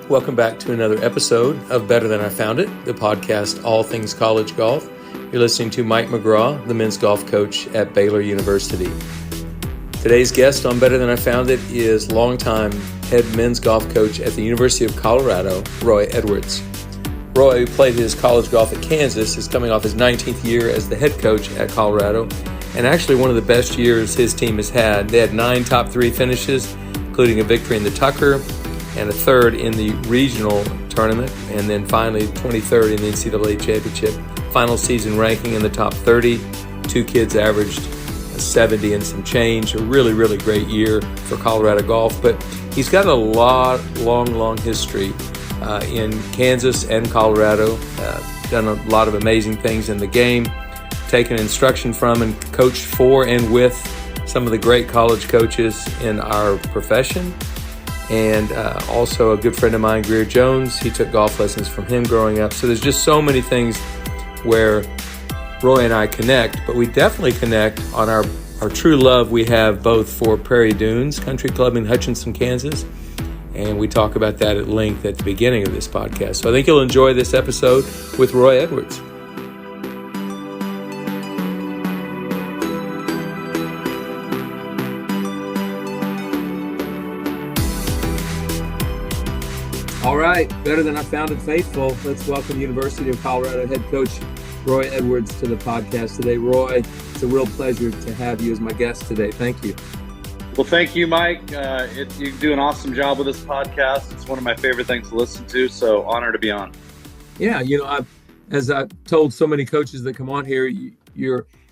Welcome back to another episode of Better Than I Found It, the podcast all things college golf. You're listening to Mike McGraw, the men's golf coach at Baylor University. Today's guest on Better Than I Found It is longtime head men's golf coach at the University of Colorado, Roy Edwards. Roy, who played his college golf at Kansas, is coming off his 19th year as the head coach at Colorado, and actually one of the best years his team has had. They had 9 top 3 finishes, including a victory in the Tucker and a third in the regional tournament, and then finally 23rd in the NCAA championship. Final season ranking in the top 30. 2 kids averaged 70 and some change. A really, really great year for Colorado golf, but he's got a long history in Kansas and Colorado. Done a lot of amazing things in the game, taken instruction from and coached for and with some of the great college coaches in our profession. And also a good friend of mine, Greer Jones, he took golf lessons from him growing up. So there's just so many things where Roy and I connect, but we definitely connect on our true love we have both for Prairie Dunes Country Club in Hutchinson, Kansas. And we talk about that at length at the beginning of this podcast. So I think you'll enjoy this episode with Roy Edwards. All right, Better Than I Found It faithful. Let's welcome University of Colorado head coach Roy Edwards to the podcast today. Roy, it's a real pleasure to have you as my guest today. Thank you. Well, thank you, Mike. You do an awesome job with this podcast. It's one of my favorite things to listen to, so honor to be on. Yeah, as I've told so many coaches that come on here,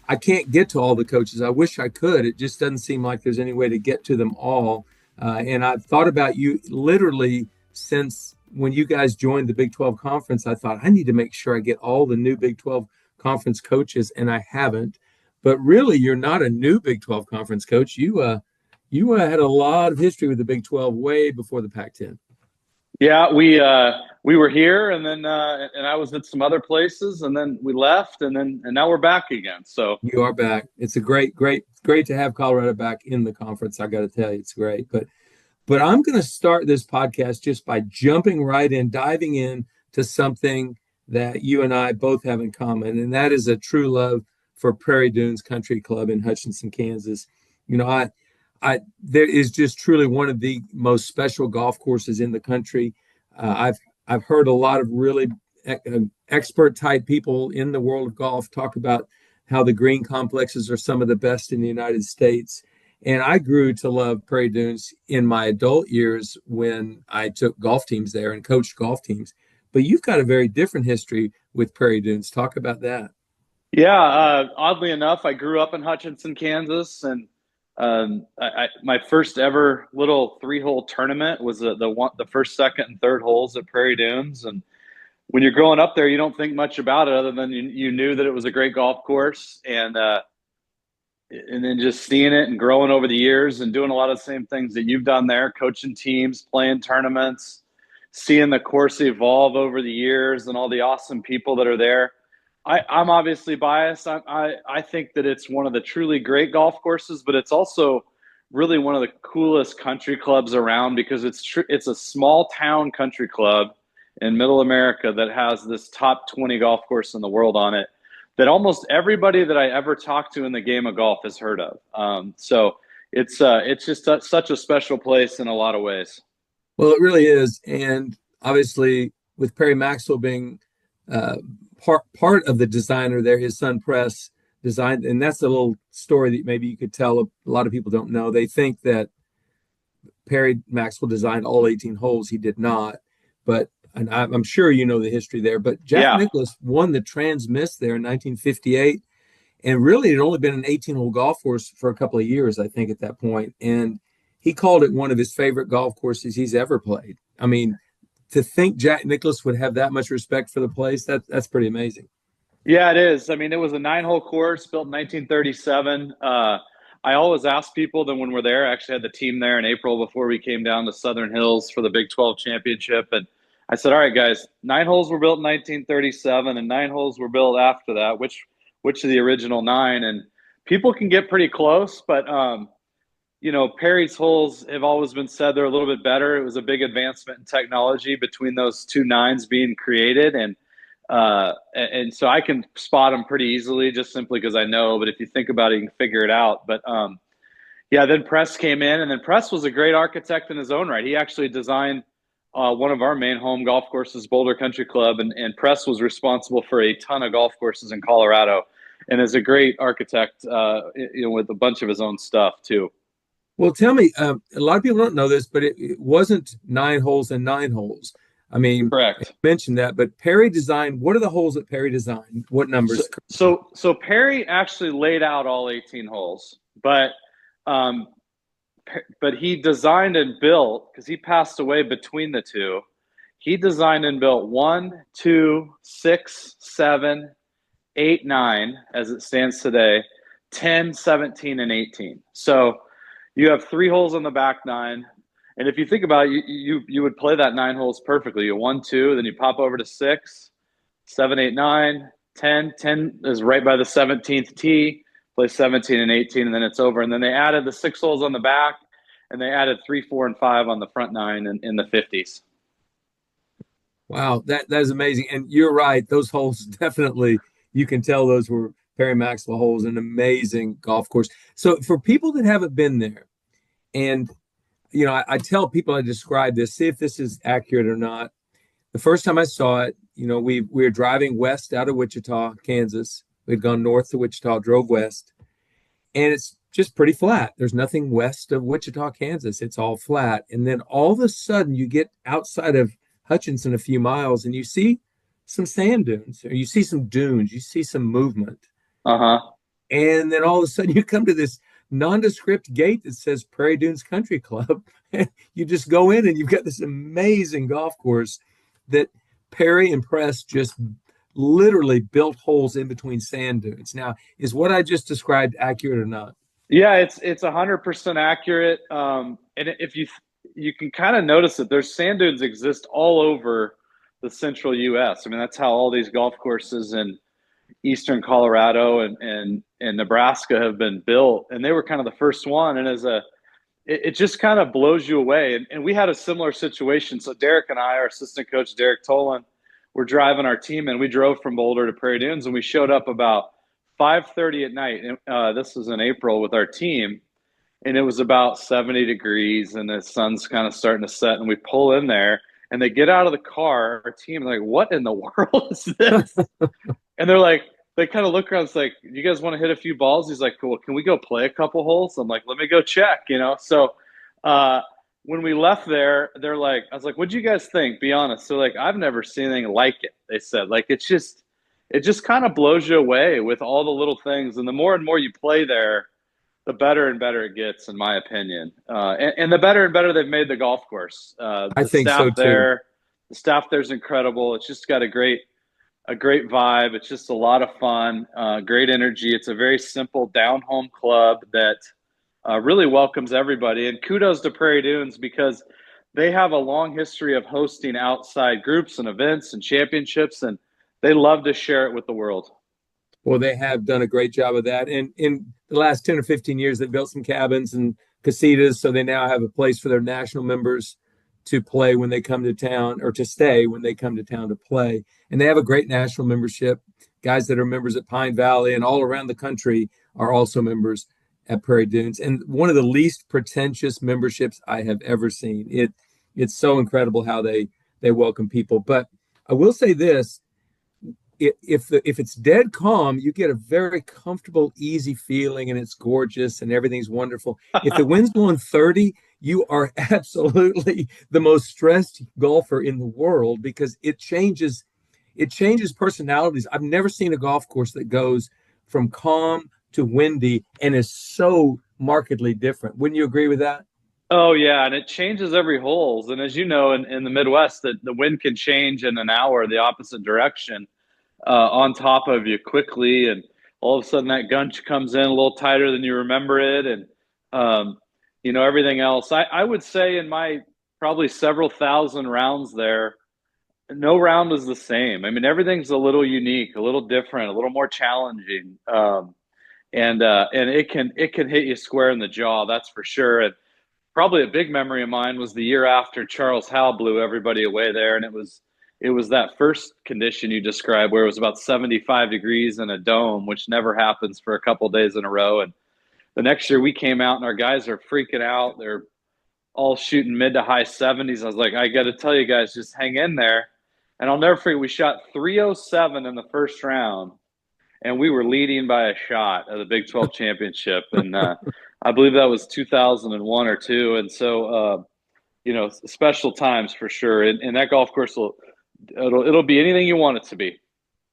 I can't get to all the coaches. I wish I could. It just doesn't seem like there's any way to get to them all. And I've thought about you literally since when you guys joined the Big 12 conference. I thought I need to make sure I get all the new Big 12 conference coaches, and I haven't. But really, you're not a new Big 12 conference coach. You had a lot of history with the Big 12 way before the Pac-10. Yeah, we were here, and then and I was at some other places, and then we left, and now we're back again. So you are back. It's a great to have Colorado back in the conference. I got to tell you, it's great. But I'm going to start this podcast just by jumping right in, diving in to something that you and I both have in common, and that is a true love for Prairie Dunes Country Club in Hutchinson, Kansas. There is just truly one of the most special golf courses in the country. I've heard a lot of really expert type people in the world of golf talk about how the green complexes are some of the best in the United States. And I grew to love Prairie Dunes in my adult years when I took golf teams there and coached golf teams. But you've got a very different history with Prairie Dunes. Talk about that. Yeah, oddly enough, I grew up in Hutchinson, Kansas, and my first ever little 3-hole tournament was the first, second, and third holes at Prairie Dunes. And when you're growing up there, you don't think much about it other than you knew that it was a great golf course, and then just seeing it and growing over the years and doing a lot of the same things that you've done there, coaching teams, playing tournaments, seeing the course evolve over the years and all the awesome people that are there. I'm obviously biased. I think that it's one of the truly great golf courses, but it's also really one of the coolest country clubs around because it's a small town country club in middle America that has this top 20 golf course in the world on it that almost everybody that I ever talked to in the game of golf has heard of. So it's just such a special place in a lot of ways. Well, it really is. And obviously with Perry Maxwell being part of the designer there, his son Press designed, and that's a little story that maybe you could tell. A lot of people don't know. They think that Perry Maxwell designed all 18 holes. He did not, and I'm sure you know the history there, but Jack Nicklaus won the Trans-Miss there in 1958. And really, it had only been an 18-hole golf course for a couple of years, I think, at that point. And he called it one of his favorite golf courses he's ever played. I mean, to think Jack Nicklaus would have that much respect for the place, that's pretty amazing. Yeah, it is. I mean, it was a 9-hole course built in 1937. I always ask people that when we're there, I actually had the team there in April before we came down to Southern Hills for the Big 12 championship. And I said, all right, guys, 9 holes were built in 1937 and 9 holes were built after that. Which of the original 9? And people can get pretty close, but Perry's holes have always been said they're a little bit better. It was a big advancement in technology between those two nines being created. And so I can spot them pretty easily just simply because I know. But if you think about it, you can figure it out. But yeah, then Press came in, and then Press was a great architect in his own right. He actually designed one of our main home golf courses, Boulder Country Club, and Press was responsible for a ton of golf courses in Colorado, and is a great architect, with a bunch of his own stuff too. Well, tell me, a lot of people don't know this, but it wasn't 9 holes and 9 holes. I mean, you Correct. mentioned that, but Perry designed, what are the holes that Perry designed? What numbers? So Perry actually laid out all 18 holes, um, but he designed and built, because he passed away between the two. He designed and built 1, 2, 6, 7, 8, 9, as it stands today, 10, 17, and 18. So you have 3 holes on the back 9. And if you think about it, you would play that 9 holes perfectly. You 1, 2, then you pop over to 6, 7, 8, 9, 10. 10 is right by the 17th tee. Play 17 and 18, and then it's over. And then they added the 6 holes on the back, and they added 3, 4, and 5 on the front 9 in the 50s. Wow, that is amazing. And you're right, those holes definitely, you can tell those were Perry Maxwell holes, an amazing golf course. So for people that haven't been there, and I tell people, I describe this, see if this is accurate or not. The first time I saw it, we were driving west out of Wichita, Kansas. We'd gone north to Wichita, drove west, and it's just pretty flat. There's nothing west of Wichita, Kansas. It's all flat. And then all of a sudden you get outside of Hutchinson a few miles and you see some sand dunes, or you see some dunes, you see some movement. Uh-huh. And then all of a sudden you come to this nondescript gate that says Prairie Dunes Country Club. You just go in and you've got this amazing golf course that Perry and Press just literally built holes in between sand dunes. Now, is what I just described accurate or not? Yeah, it's 100% accurate. And if you can kind of notice that there's sand dunes exist all over the central U.S. I mean, that's how all these golf courses in eastern Colorado and Nebraska have been built, and they were kind of the first one. And it just kind of blows you away. And we had a similar situation. So Derek and I, our assistant coach Derek Tolan, were driving our team, and we drove from Boulder to Prairie Dunes, and we showed up about 5:30 at night. This was in April with our team, and it was about 70 degrees, and the sun's kind of starting to set. And we pull in there, and they get out of the car, our team, like, what in the world is this? And they're like, they kind of look around. It's like, you guys want to hit a few balls? He's like, cool. Can we go play a couple holes? I'm like, let me go check, So when we left there, they're like, I was like, what'd you guys think? Be honest. They're like, I've never seen anything like it. They said, like, it just kind of blows you away with all the little things. And the more and more you play there, the better and better it gets, in my opinion. And the better and better they've made the golf course. I think so too. The staff there's incredible. It's just got a great vibe. It's just a lot of fun, great energy. It's a very simple down-home club that really welcomes everybody. And kudos to Prairie Dunes, because they have a long history of hosting outside groups and events and championships, and they love to share it with the world. Well, they have done a great job of that. And in the last 10 or 15 years, they've built some cabins and casitas, so they now have a place for their national members to play when they come to town, or to stay when they come to town to play. And they have a great national membership. Guys that are members at Pine Valley and all around the country are also members at Prairie Dunes. And one of the least pretentious memberships I have ever seen. It's so incredible how they welcome people. But I will say this, if it's dead calm, you get a very comfortable, easy feeling, and it's gorgeous and everything's wonderful. If the wind's blowing 30, you are absolutely the most stressed golfer in the world, because it changes personalities. I've never seen a golf course that goes from calm to windy and is so markedly different. Wouldn't you agree with that? Oh, yeah, and it changes every hole. And as you know, in the Midwest, the wind can change in an hour the opposite direction on top of you quickly, and all of a sudden that gunch comes in a little tighter than you remember it, and everything else. I would say in my probably several thousand rounds there, no round is the same. I mean, everything's a little unique, a little different, a little more challenging. and it can hit you square in the jaw, that's for sure. And probably a big memory of mine was the year after Charles Howell blew everybody away there, and it was that first condition you described where it was about 75 degrees in a dome, which never happens for a couple days in a row. And the next year we came out and our guys are freaking out. They're all shooting mid to high 70s. I was like, I got to tell you guys, just hang in there. And I'll never forget, we shot 307 in the first round, and we were leading by a shot at the Big 12 championship. And I believe that was 2001 or two. And so, special times for sure. And that golf course it'll be anything you want it to be.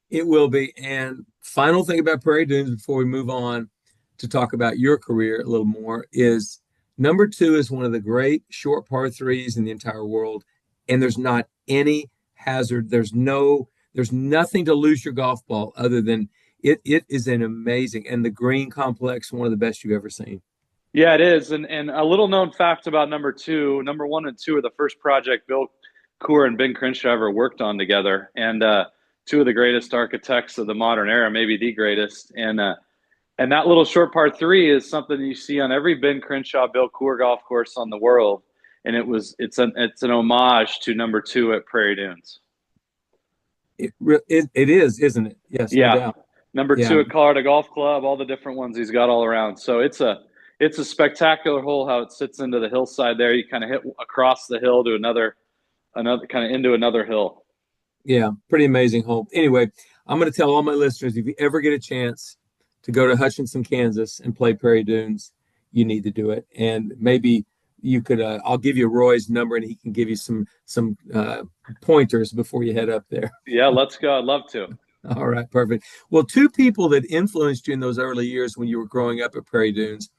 It will be. And final thing about Prairie Dunes before we move on to talk about your career a little more is number 2 is one of the great short par threes in the entire world. And there's not any hazard. There's nothing to lose your golf ball other than it is an amazing, and the green complex, one of the best you've ever seen. Yeah, it is. And a little known fact about number 2, number 1 and 2 are the first project Bill Coore and Ben Crenshaw ever worked on together. And two of the greatest architects of the modern era, maybe the greatest. And that little short par 3 is something you see on every Ben Crenshaw, Bill Coore golf course on the world. And it's an homage to number 2 at Prairie Dunes. It is, isn't it? Yes, yeah. No doubt. Number 2 at Colorado Golf Club, all the different ones he's got all around. So it's a spectacular hole how it sits into the hillside there. You kind of hit across the hill to another kind of into another hill. Yeah, pretty amazing hole. Anyway, I'm going to tell all my listeners, if you ever get a chance to go to Hutchinson, Kansas and play Prairie Dunes, you need to do it. And maybe you could, I'll give you Roy's number and he can give you some pointers before you head up there. Yeah, let's go. I'd love to. All right, perfect. Well, 2 people that influenced you in those early years when you were growing up at Prairie Dunes,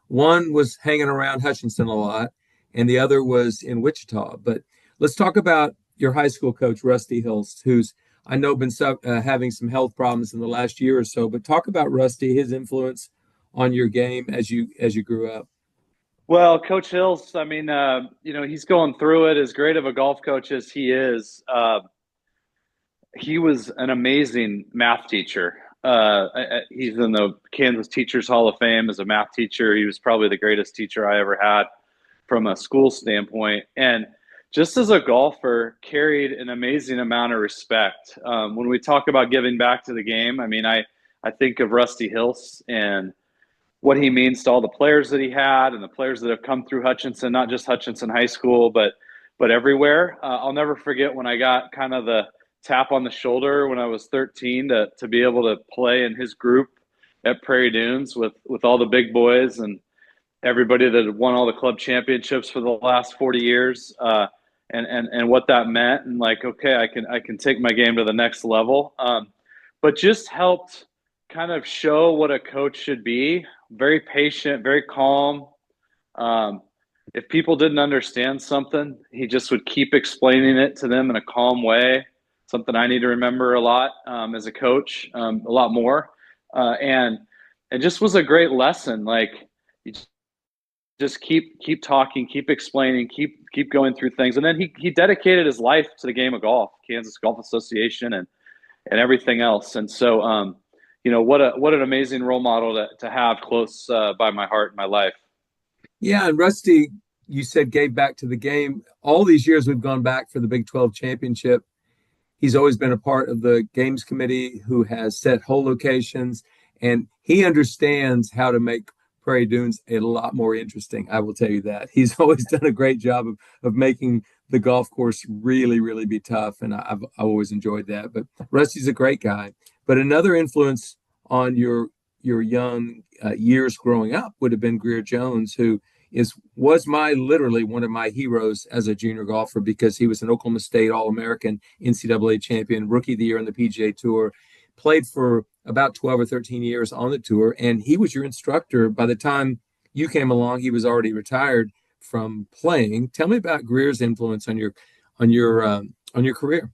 one was hanging around Hutchinson a lot, and the other was in Wichita. But let's talk about your high school coach, Rusty Hilst, who's I know been having some health problems in the last year or so. But talk about Rusty, his influence on your game as you grew up. Well, Coach Hilst, I mean, he's going through it. As great of a golf coach as he is, he was an amazing math teacher. He's in the Kansas Teachers Hall of Fame as a math teacher. He was probably the greatest teacher I ever had from a school standpoint. And just as a golfer, carried an amazing amount of respect. When we talk about giving back to the game, I mean, I think of Rusty Hilst and what he means to all the players that he had and the players that have come through Hutchinson, not just Hutchinson High School, but everywhere. I'll never forget when I got kind of the tap on the shoulder when I was 13 to be able to play in his group at Prairie Dunes with all the big boys and everybody that had won all the club championships for the last 40 years, and what that meant. And like, okay, I can take my game to the next level. But just helped kind of show what a coach should be. Very patient, very calm. If people didn't understand something, he just would keep explaining it to them in a calm way. Something I need to remember a lot as a coach, a lot more. And just was a great lesson. Like, you just keep talking, keep explaining, keep going through things. And then he dedicated his life to the game of golf, Kansas Golf Association and everything else. And so, what an amazing role model to have close by my heart in my life. Yeah, and Rusty, you said gave back to the game. All these years we've gone back for the Big 12 championship. He's always been a part of the games committee who has set hole locations, and he understands how to make Prairie Dunes a lot more interesting. I will tell you that. He's always done a great job of making the golf course really, really be tough, and I've always enjoyed that. But Rusty's a great guy. But another influence on your young years growing up would have been Greer Jones, who was literally one of my heroes as a junior golfer, because he was an Oklahoma State All-American, NCAA champion, rookie of the year on the PGA Tour, played for about 12 or 13 years on the tour, and he was your instructor. By the time you came along, he was already retired from playing. Tell me about Greer's influence on your career.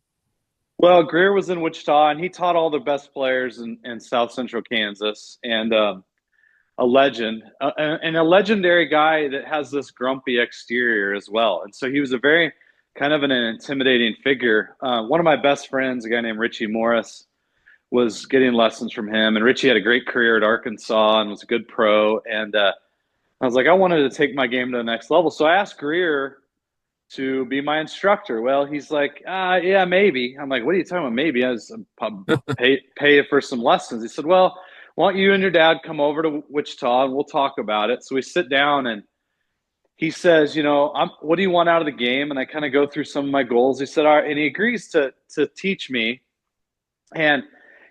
Well, Greer was in Wichita, and he taught all the best players in South Central Kansas, and a legend, and a legendary guy that has this grumpy exterior as well. And so he was a very kind of an intimidating figure. One of my best friends, a guy named Richie Morris, was getting lessons from him. And Richie had a great career at Arkansas and was a good pro. And I was like, I wanted to take my game to the next level. So I asked Greer to be my instructor. Well, he's like, yeah, maybe. I'm like, what are you talking about? Maybe I was pay for some lessons. He said, well, why don't you and your dad come over to Wichita and we'll talk about it. So we sit down and he says, what do you want out of the game? And I kind of go through some of my goals. He said, all right, and he agrees to teach me. And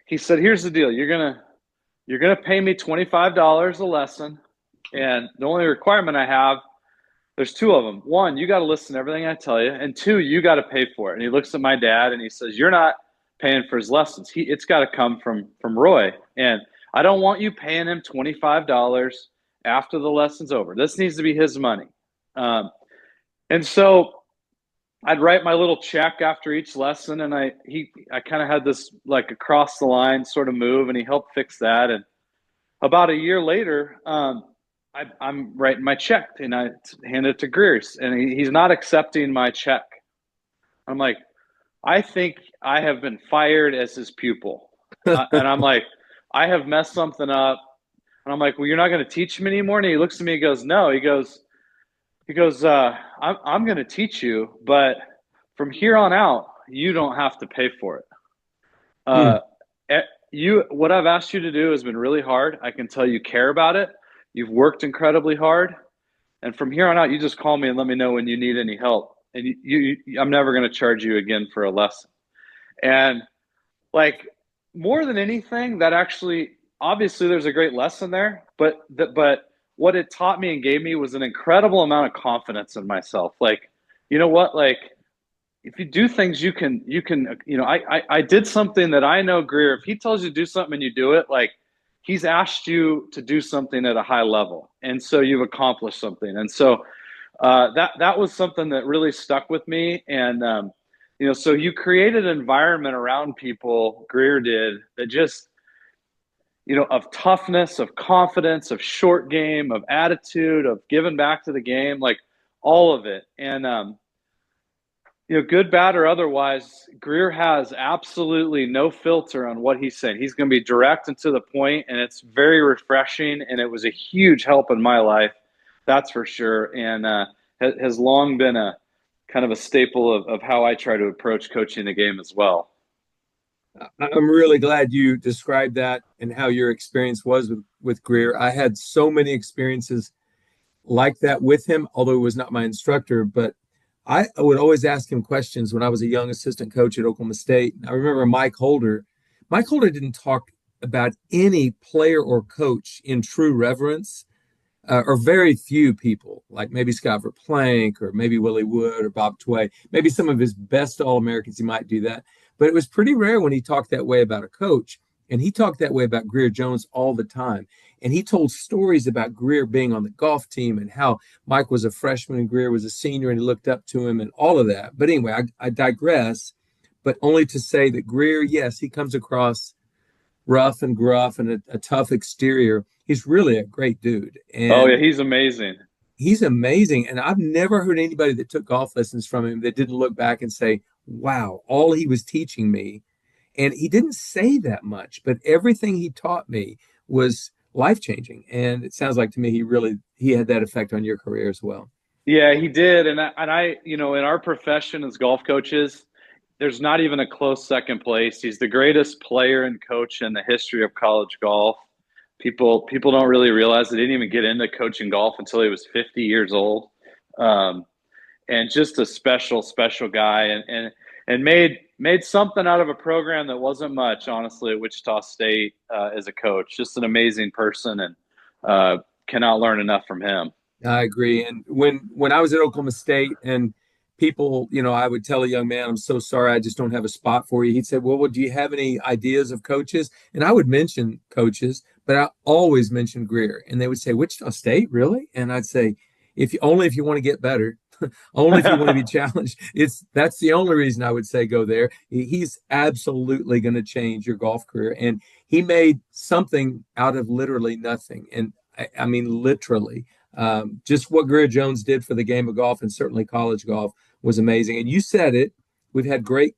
he said, here's the deal. You're gonna pay me $25 a lesson. And the only requirement I have, there's two of them. One, you got to listen to everything I tell you. And two, you got to pay for it. And he looks at my dad and he says, you're not paying for his lessons. It's got to come from Roy. And I don't want you paying him $25 after the lesson's over. This needs to be his money. And so I'd write my little check after each lesson. And I kind of had this like across the line sort of move, and he helped fix that. And about a year later, I'm writing my check and I hand it to Greer, and he's not accepting my check. I'm like, I think I have been fired as his pupil. And I'm like, I have messed something up. And I'm like, well, you're not going to teach him anymore? And he looks at me and goes, no. He goes, I'm going to teach you, but from here on out, you don't have to pay for it. What I've asked you to do has been really hard. I can tell you care about it. You've worked incredibly hard. And from here on out, you just call me and let me know when you need any help. And I'm never going to charge you again for a lesson. And like more than anything, that actually, obviously there's a great lesson there, but what it taught me and gave me was an incredible amount of confidence in myself. Like, you know what, like if you do things, you can, I did something that I know Greer, if he tells you to do something and you do it, like he's asked you to do something at a high level. And so you've accomplished something. And so that was something that really stuck with me. And, so you created an environment around people, Greer did, that just, of toughness, of confidence, of short game, of attitude, of giving back to the game, like all of it. And, good, bad, or otherwise, Greer has absolutely no filter on what he's saying. He's going to be direct and to the point, and it's very refreshing, and it was a huge help in my life, that's for sure, and has long been a kind of a staple of how I try to approach coaching the game as well. I'm really glad you described that and how your experience was with Greer. I had so many experiences like that with him, although he was not my instructor, but I would always ask him questions when I was a young assistant coach at Oklahoma State. I remember Mike Holder didn't talk about any player or coach in true reverence, or very few people, like maybe Scott Verplank or maybe Willie Wood or Bob Tway. Maybe some of his best All-Americans, he might do that. But it was pretty rare when he talked that way about a coach. And he talked that way about Greer Jones all the time. And he told stories about Greer being on the golf team and how Mike was a freshman and Greer was a senior and he looked up to him and all of that. But anyway, I digress, but only to say that Greer, yes, he comes across rough and gruff and a tough exterior. He's really a great dude. And oh, yeah, he's amazing. He's amazing. And I've never heard anybody that took golf lessons from him that didn't look back and say, wow, all he was teaching me. And he didn't say that much, but everything he taught me was life-changing. And it sounds like to me he had that effect on your career as well. Yeah, he did. And I in our profession as golf coaches, there's not even a close second place. He's the greatest player and coach in the history of college golf. People don't really realize they didn't even get into coaching golf until he was 50 years old. And just a special, special guy and made something out of a program that wasn't much, honestly, at Wichita State as a coach. Just an amazing person, and cannot learn enough from him. I agree. And when I was at Oklahoma State and people, I would tell a young man, I'm so sorry, I just don't have a spot for you. He'd say, well, do you have any ideas of coaches? And I would mention coaches, but I always mentioned Greer. And they would say, Wichita State, really? And I'd say, if you want to get better, only if you want to be challenged. That's the only reason I would say go there. He's absolutely going to change your golf career. And he made something out of literally nothing. And I mean, literally, just what Greer Jones did for the game of golf and certainly college golf was amazing. And you said it, we've had great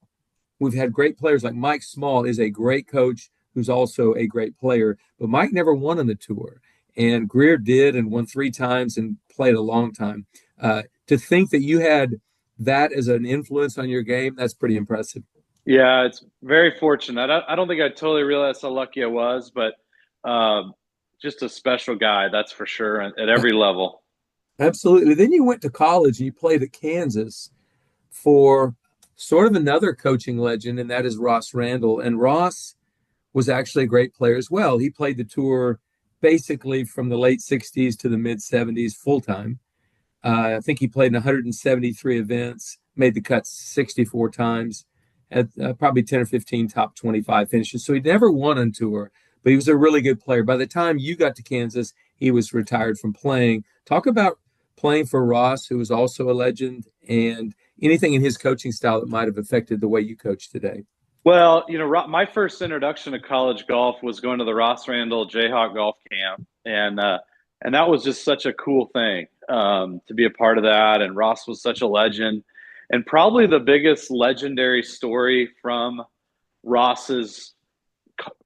players like Mike Small is a great coach. who's also a great player. But Mike never won on the tour, and Greer did and won 3 times and played a long time. To think that you had that as an influence on your game, that's pretty impressive. Yeah, it's very fortunate. I don't think I totally realized how lucky I was, but just a special guy, that's for sure, at every level. Absolutely. Then you went to college and you played at Kansas for sort of another coaching legend, and that is Ross Randall. And Ross was actually a great player as well. He played the tour basically from the late 60s to the mid 70s full time. I think he played in 173 events, made the cut 64 times, had probably 10 or 15 top 25 finishes. So he never won on tour, but he was a really good player. By the time you got to Kansas, he was retired from playing. Talk about playing for Ross, who was also a legend, and anything in his coaching style that might have affected the way you coach today. Well, my first introduction to college golf was going to the Ross Randall Jayhawk Golf Camp, and that was just such a cool thing to be a part of that. And Ross was such a legend, and probably the biggest legendary story from Ross's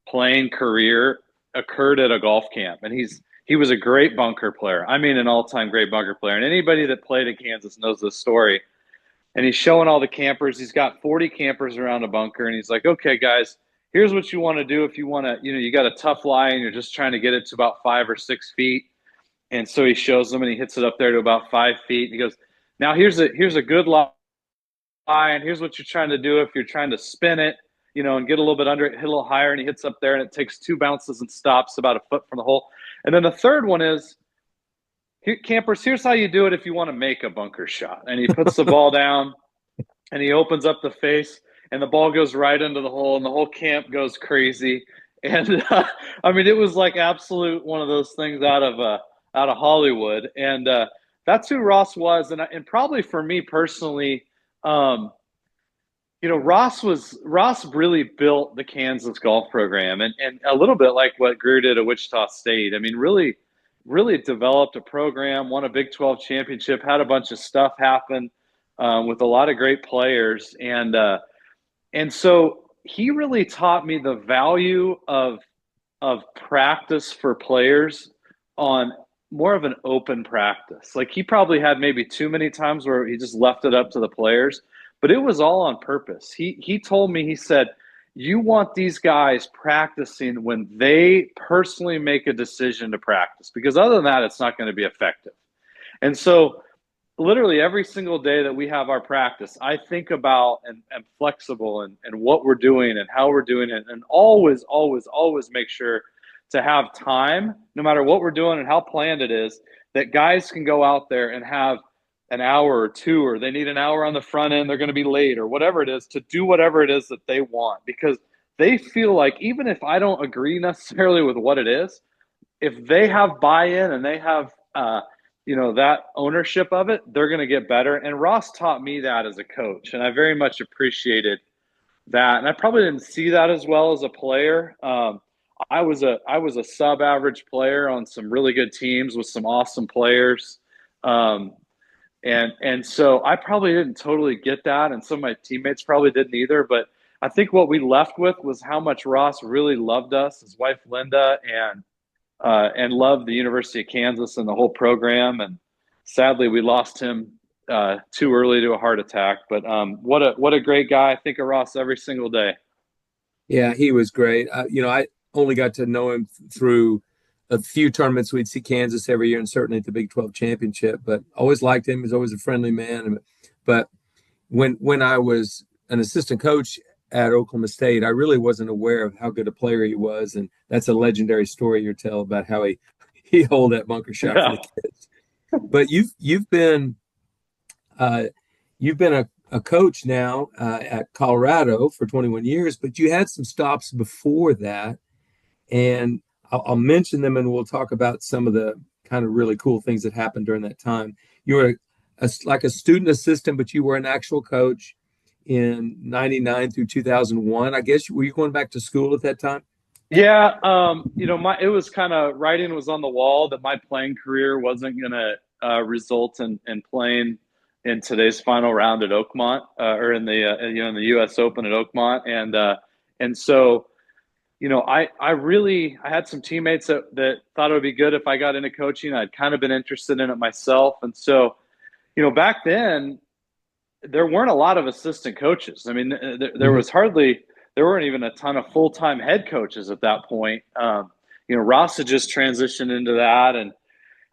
playing career occurred at a golf camp, and he was a great bunker player. I mean, an all-time great bunker player. And anybody that played in Kansas knows this story. And he's showing all the campers. He's got 40 campers around a bunker, and he's like, okay, guys, here's what you want to do if you want to, you got a tough lie and you're just trying to get it to about 5 or 6 feet. And so he shows them, and he hits it up there to about 5 feet. He goes, now here's a good lie, and here's what you're trying to do if you're trying to spin it, and get a little bit under it, hit a little higher, and he hits up there, and it takes 2 bounces and stops about a foot from the hole. And then the third one is, campers, here's how you do it if you want to make a bunker shot. And he puts the ball down, and he opens up the face, and the ball goes right into the hole, and the whole camp goes crazy. And I mean, it was like absolute one of those things out of Hollywood. And that's who Ross was. And probably for me personally, Ross really built the Kansas golf program, and a little bit like what Greer did at Wichita State. I mean, really developed a program, won a Big 12 championship, had a bunch of stuff happen with a lot of great players. And so he really taught me the value of practice for players on more of an open practice. Like, he probably had maybe too many times where he just left it up to the players, but it was all on purpose. He told me, he said, you want these guys practicing when they personally make a decision to practice, because other than that, it's not going to be effective. And so literally every single day that we have our practice, I think about and flexible and what we're doing and how we're doing it, and always make sure to have time, no matter what we're doing and how planned it is, that guys can go out there and have an hour or 2, or they need an hour on the front end, they're going to be late or whatever it is, to do whatever it is that they want, because they feel like even if I don't agree necessarily with what it is, if they have buy-in and they have that ownership of it, they're going to get better. And Ross taught me that as a coach, and I very much appreciated that. And I probably didn't see that as well as a player. I was a sub-average player on some really good teams with some awesome players. And so I probably didn't totally get that, and some of my teammates probably didn't either. But I think what we left with was how much Ross really loved us, his wife Linda, and loved the University of Kansas and the whole program. And sadly, we lost him too early to a heart attack. But what a great guy! I think of Ross every single day. Yeah, he was great. I only got to know him through a few tournaments. We'd see Kansas every year, and certainly at the Big 12 championship, but always liked him. He was always a friendly man. But when I was an assistant coach at Oklahoma State, I really wasn't aware of how good a player he was. And that's a legendary story you tell about how he held that bunker shot for the kids. But you've been a coach now at Colorado for 21 years, but you had some stops before that. And I'll mention them, and we'll talk about some of the kind of really cool things that happened during that time. You were like a student assistant, but you were an actual coach in 99 through 2001. I guess, were you going back to school at that time? Yeah. It was kind of, writing was on the wall that my playing career wasn't going to result in playing in today's final round at Oakmont, or in the U.S. Open at Oakmont. And so, I had some teammates that thought it would be good if I got into coaching. I'd kind of been interested in it myself. And so, back then there weren't a lot of assistant coaches. I mean, there weren't even a ton of full-time head coaches at that point. Ross had just transitioned into that.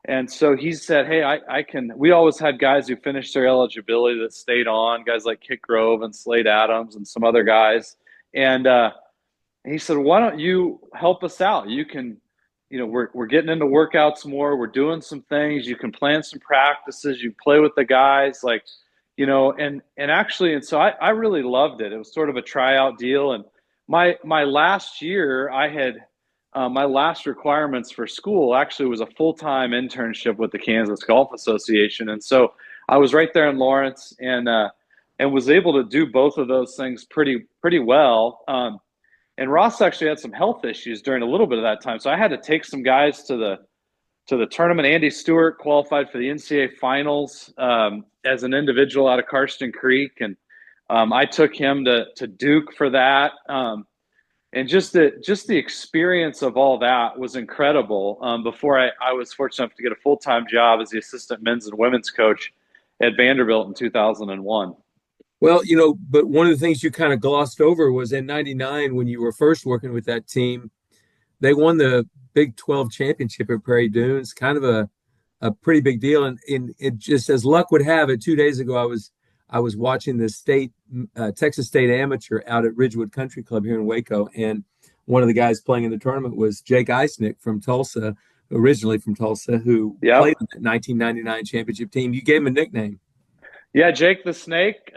And so he said, hey, we always had guys who finished their eligibility that stayed on, guys like Kit Grove and Slade Adams and some other guys. And he said, why don't you help us out? You can, we're getting into workouts more. We're doing some things. You can plan some practices. You play with the guys, and so I really loved it. It was sort of a tryout deal. And my last year, I had my last requirements for school actually was a full-time internship with the Kansas Golf Association. And so I was right there in Lawrence and was able to do both of those things pretty well. And Ross actually had some health issues during a little bit of that time. So I had to take some guys to the tournament. Andy Stewart qualified for the NCAA finals as an individual out of Karsten Creek. And I took him to Duke for that. And just the experience of all that was incredible. Before I was fortunate enough to get a full-time job as the assistant men's and women's coach at Vanderbilt in 2001. Well, but one of the things you kind of glossed over was in '99 when you were first working with that team, they won the Big 12 championship at Prairie Dunes, kind of a pretty big deal. And it just, as luck would have it, 2 days ago, I was watching the Texas State Amateur out at Ridgewood Country Club here in Waco. And one of the guys playing in the tournament was Jake Eisnick from Tulsa, originally from Tulsa, who played in the 1999 championship team. You gave him a nickname. Yeah, Jake the Snake.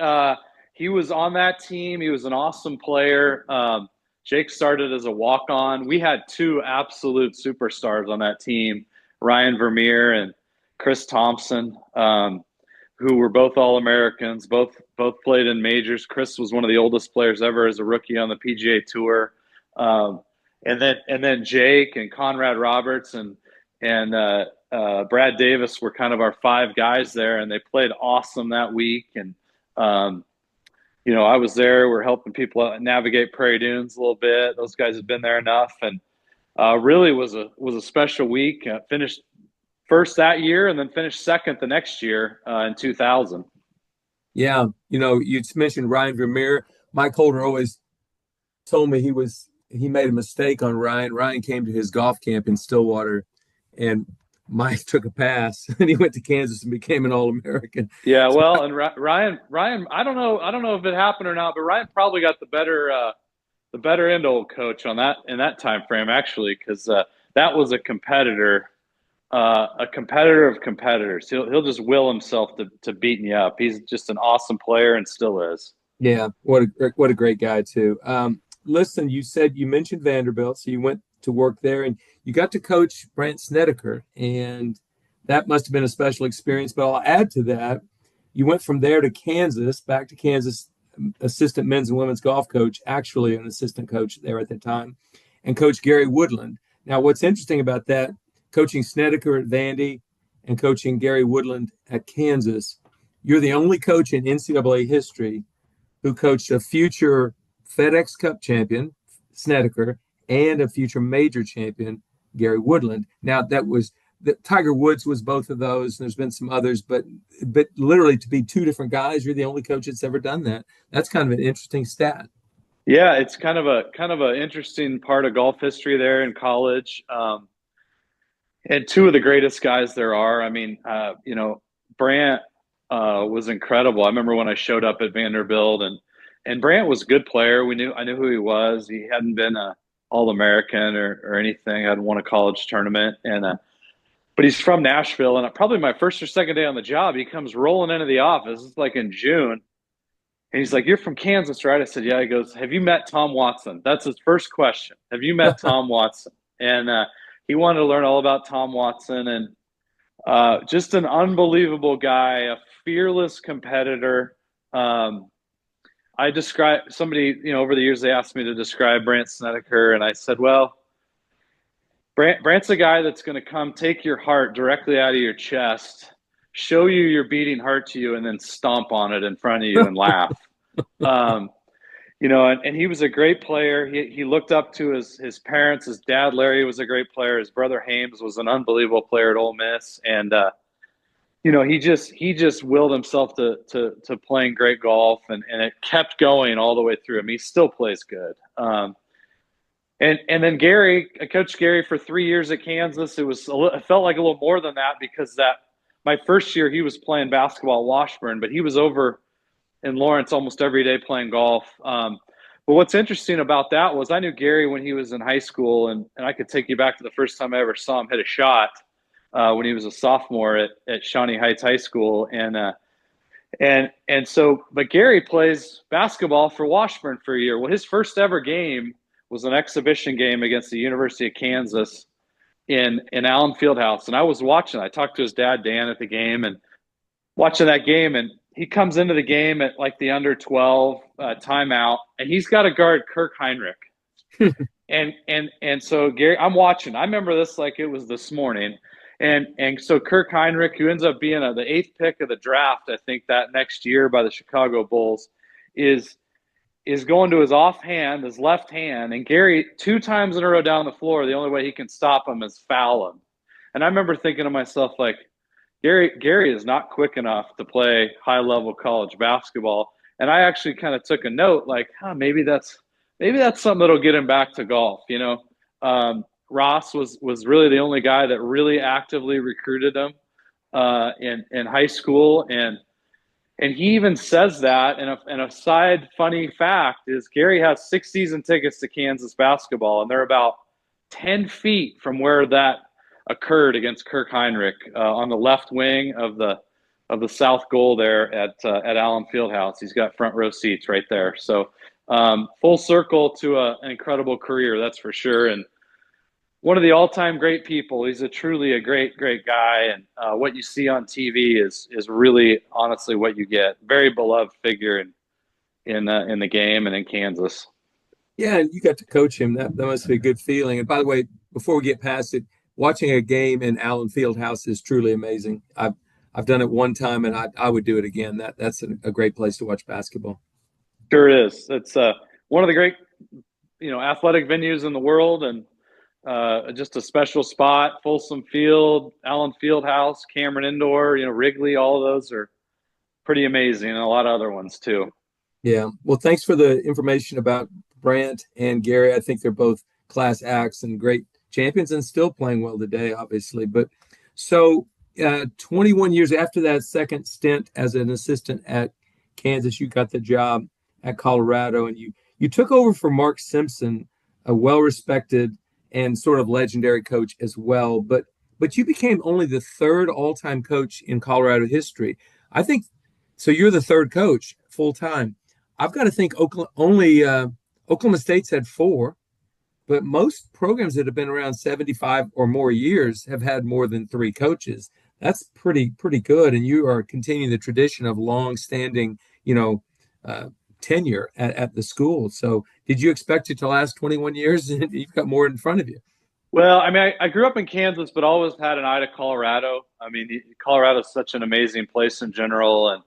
He was on that team. He was an awesome player. Jake started as a walk-on. We had two absolute superstars on that team, Ryan Vermeer and Chris Thompson, who were both All-Americans, both played in majors. Chris was one of the oldest players ever as a rookie on the PGA Tour. And then Jake and Conrad Roberts and Brad Davis were kind of our five guys there, and they played awesome that week. And I was there. We're helping people navigate Prairie Dunes a little bit. Those guys had been there enough, and really was a special week. Finished first that year, and then finished second the next year in 2000. Yeah, you mentioned Ryan Vermeer. Mike Holder always told me he made a mistake on Ryan. Ryan came to his golf camp in Stillwater, and Mike took a pass, and he went to Kansas and became an All-American. Yeah, well, and Ryan, I don't know if it happened or not, but Ryan probably got the better end old coach on that in that time frame, actually, because that was a competitor of competitors. He'll just will himself to beating you up. He's just an awesome player and still is. Yeah, what a great guy too. Listen, you mentioned Vanderbilt, so you went to work there, and you got to coach Brant Snedeker, and that must have been a special experience. But I'll add to that, you went from there to Kansas, back to Kansas, assistant men's and women's golf coach, actually an assistant coach there at the time, and Coach Gary Woodland. Now, what's interesting about that, coaching Snedeker at Vandy and coaching Gary Woodland at Kansas, you're the only coach in NCAA history who coached a future FedEx Cup champion, Snedeker, and a future major champion, Gary Woodland. Now, Tiger Woods was both of those, and there's been some others, but literally to be two different guys, you're the only coach that's ever done that. That's kind of an interesting stat. Yeah, it's kind of an interesting part of golf history there in college. And two of the greatest guys there are. I mean, Brant was incredible. I remember when I showed up at Vanderbilt, and Brant was a good player. I knew who he was. He hadn't been a All-American or anything. Hadn't won a college tournament, but he's from Nashville. And probably my first or second day on the job, he comes rolling into the office. It's like in June, and he's like, "You're from Kansas, right?" I said, "Yeah." He goes, "Have you met Tom Watson?" That's his first question. Have you met Tom Watson? And he wanted to learn all about Tom Watson, and just an unbelievable guy, a fearless competitor. I describe somebody, over the years, they asked me to describe Brant Snedeker, and I said, well, Brant's a guy that's going to come take your heart directly out of your chest, show you your beating heart to you, and then stomp on it in front of you and laugh. and he was a great player. He looked up to his parents. His dad, Larry, was a great player. His brother, Hames, was an unbelievable player at Ole Miss. And, he just willed himself to playing great golf, and it kept going all the way through. I mean, he still plays good. And then Gary, I coached Gary for 3 years at Kansas. It felt like a little more than that, because my first year he was playing basketball at Washburn, but he was over in Lawrence almost every day playing golf. But what's interesting about that was I knew Gary when he was in high school, and I could take you back to the first time I ever saw him hit a shot when he was a sophomore at Shawnee Heights High School. But Gary plays basketball for Washburn for a year. Well, his first ever game was an exhibition game against the University of Kansas in Allen Fieldhouse. And I was watching. I talked to his dad, Dan, at the game, and watching that game. And he comes into the game at like the under 12 timeout, and he's got to guard Kirk Heinrich. and so Gary, I'm watching. I remember this like it was this morning. And so Kirk Heinrich, who ends up being the 8th pick of the draft, I think that next year by the Chicago Bulls, is going to his offhand, his left hand, and Gary 2 times in a row down the floor, the only way he can stop him is foul him. And I remember thinking to myself, like, Gary is not quick enough to play high-level college basketball. And I actually kind of took a note, like, maybe that's something that'll get him back to golf. Ross was really the only guy that really actively recruited him in high school, and he even says that. And a side funny fact is Gary has 6 season tickets to Kansas basketball, and they're about 10 feet from where that occurred against Kirk Heinrich on the left wing of the south goal there at Allen Fieldhouse. He's got front row seats right there. So full circle to an incredible career, that's for sure. And one of the all-time great people. He's truly a great, great guy. And what you see on TV is really honestly what you get. Very beloved figure in the game and in Kansas. Yeah, and you got to coach him. That must be a good feeling. And by the way, before we get past it, watching a game in Allen Fieldhouse is truly amazing. I've done it one time, and I would do it again. That's a great place to watch basketball. Sure is. It's one of the great, athletic venues in the world, and just a special spot. Folsom Field, Allen Fieldhouse, Cameron Indoor, Wrigley. All of those are pretty amazing, and a lot of other ones too. Yeah. Well, thanks for the information about Brant and Gary. I think they're both class acts and great champions, and still playing well today, obviously. But so 21 years after that second stint as an assistant at Kansas, you got the job at Colorado, and you took over for Mark Simpson, a well-respected and sort of legendary coach as well. But you became only the 3rd all-time coach in Colorado history. I think so. You're the 3rd coach full-time. I've got to think Oklahoma State's had 4. But most programs that have been around 75 or more years have had more than 3 coaches. That's pretty good. And you are continuing the tradition of long-standing, tenure at the school. So did you expect it to last 21 years? You've got more in front of you. Well, I mean, I grew up in Kansas, but always had an eye to Colorado. I mean, Colorado is such an amazing place in general.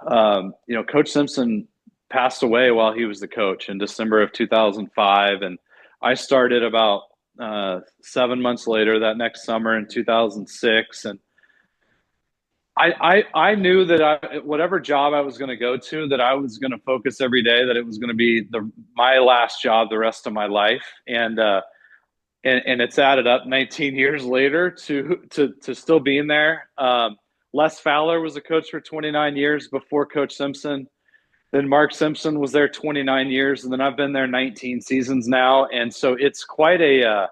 And, Coach Simpson passed away while he was the coach in December of 2005. And I started about 7 months later, that next summer in 2006. And I knew that whatever job I was going to go to, that I was going to focus every day, that it was going to be my last job the rest of my life. And it's added up 19 years later to still being there. Les Fowler was a coach for 29 years before Coach Simpson. Then Mark Simpson was there 29 years, and then I've been there 19 seasons now. And so it's quite an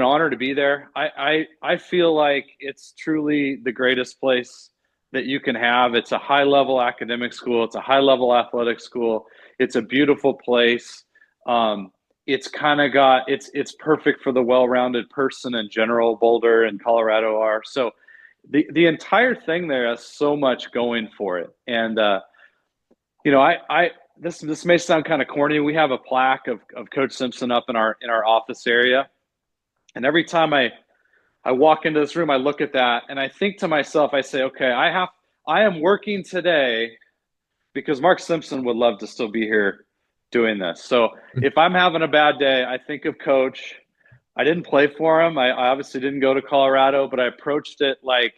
honor to be there. I feel like it's truly the greatest place that you can have. It's a high-level academic school. It's a high-level athletic school. It's a beautiful place. It's perfect for the well-rounded person in general. Boulder and Colorado are. So the entire thing there has so much going for it. And this may sound kind of corny. We have a plaque of Coach Simpson up in our office area. And every time I walk into this room, I look at that and I think to myself, I say, okay, I am working today because Mark Simpson would love to still be here doing this. So if I'm having a bad day, I think of Coach. I didn't play for him. I obviously didn't go to Colorado, but I approached it like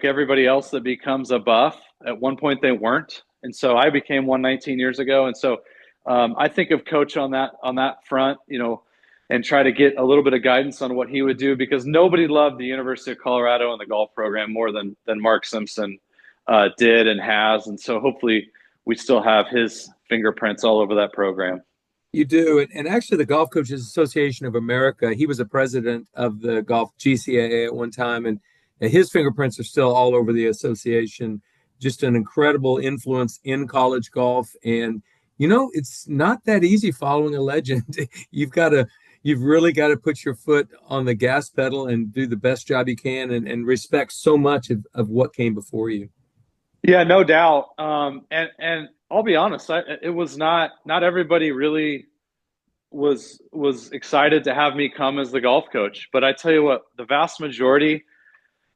everybody else that becomes a buff. At one point they weren't. And so I became one 19 years ago. And so I think of Coach on that front, and try to get a little bit of guidance on what he would do, because nobody loved the University of Colorado and the golf program more than Mark Simpson did and has. And so hopefully we still have his fingerprints all over that program. You do. And actually, the Golf Coaches Association of America, he was a president of the Golf GCAA at one time, and his fingerprints are still all over the association. Just an incredible influence in college golf. And, it's not that easy following a legend. You've really got to put your foot on the gas pedal and do the best job you can and respect so much of what came before you. Yeah, no doubt. And I'll be honest, it was not everybody really was excited to have me come as the golf coach. But I tell you what, the vast majority